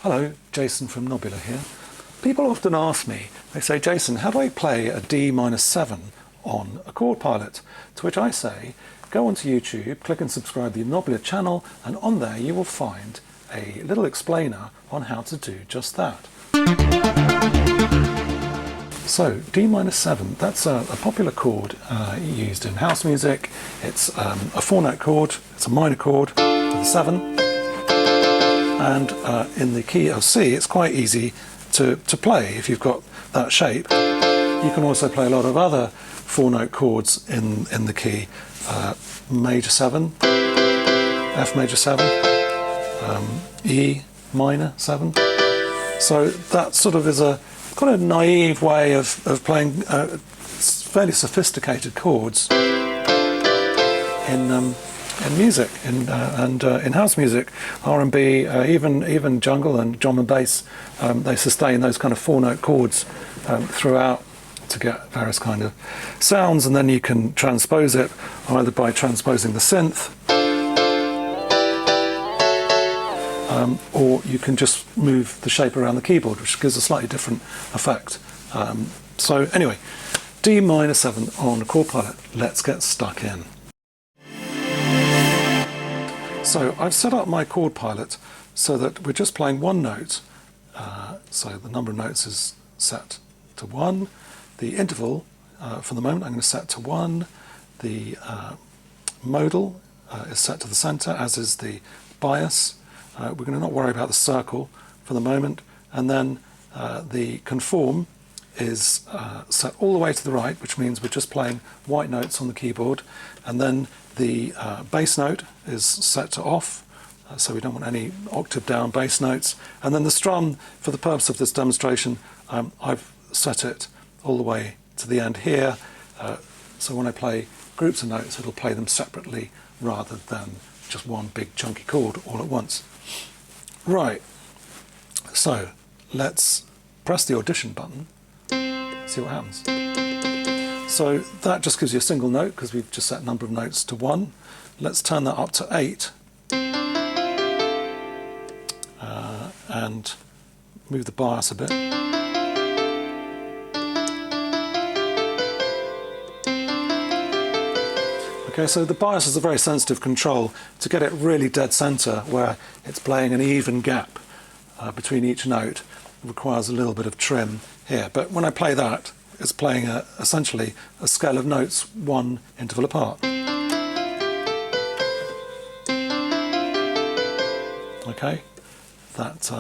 Hello, Jason from Nobula here. People often ask me, they say, Jason, how do I play a D-7 on a Chord Pilot? To which I say, go onto YouTube, click and subscribe to the Nobula channel, and on there you will find a little explainer on how to do just that. So, D-7, that's a popular chord used in house music. It's a 4-note chord, it's a minor chord with a 7. And in the key of C, it's quite easy to play if you've got that shape. You can also play a lot of other 4-note chords in the key. Major 7, F major 7, E minor 7. So that sort of is a kind of naive way of playing fairly sophisticated chords in music, and in house music, R&B, even jungle and drum and bass, they sustain those kind of 4-note chords throughout to get various kind of sounds, and then you can transpose it either by transposing the synth, or you can just move the shape around the keyboard, which gives a slightly different effect. So anyway, D-7 on a Chord Pilot. Let's get stuck in. So I've set up my Chord Pilot so that we're just playing one note. So the number of notes is set to 1. The interval, for the moment, I'm going to set to 1. The modal is set to the center, as is the bias. We're going to not worry about the circle for the moment. And then the conform is set all the way to the right, which means we're just playing white notes on the keyboard. And then the bass note is set to off, so we don't want any octave down bass notes. And then the strum, for the purpose of this demonstration, I've set it all the way to the end here. So when I play groups of notes, it'll play them separately rather than just one big chunky chord all at once. Right, so let's press the audition button, see what happens. So that just gives you a single note because we've just set number of notes to 1. Let's turn that up to 8 and move the bias a bit. Okay, so the bias is a very sensitive control to get it really dead center where it's playing an even gap between each note. It requires a little bit of trim here, but when I play that, it's playing essentially a scale of notes 1 interval apart. Okay, that's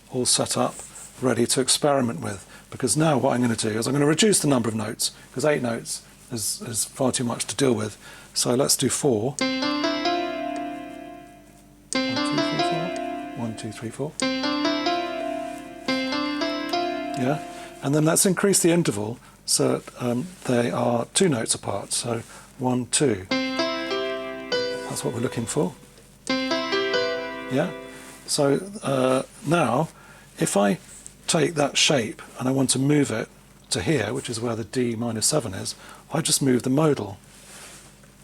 all set up, ready to experiment with, because now what I'm going to do is I'm going to reduce the number of notes, because 8 notes is far too much to deal with. So let's do 4. 1, 2, 3, 4. Yeah, and then let's increase the interval so that they are 2 notes apart. So 1, 2. That's what we're looking for. Yeah. So now, if I take that shape and I want to move it to here, which is where the D-7 is, I just move the modal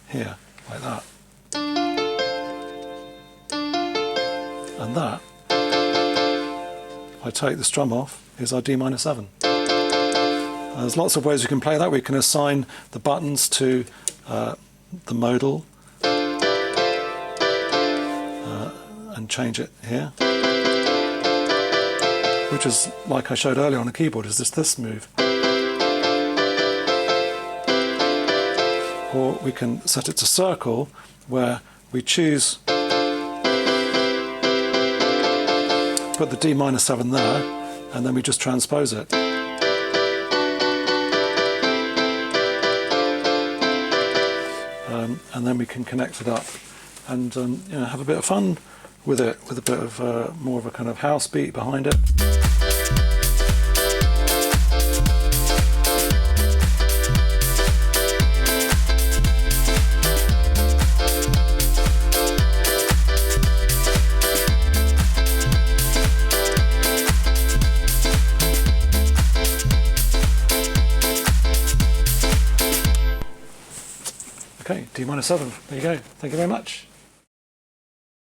here, like that. And that, if I take the strum off, is our D-7. There's lots of ways you can play that. We can assign the buttons to the modal and change it here, which is, like I showed earlier on the keyboard, is this move. Or we can set it to circle, where we choose, put the D-7 there, and then we just transpose it. And then we can connect it up and you know, have a bit of fun with it, with a bit of more of a kind of house beat behind it. Okay, D-7, there you go. Thank you very much.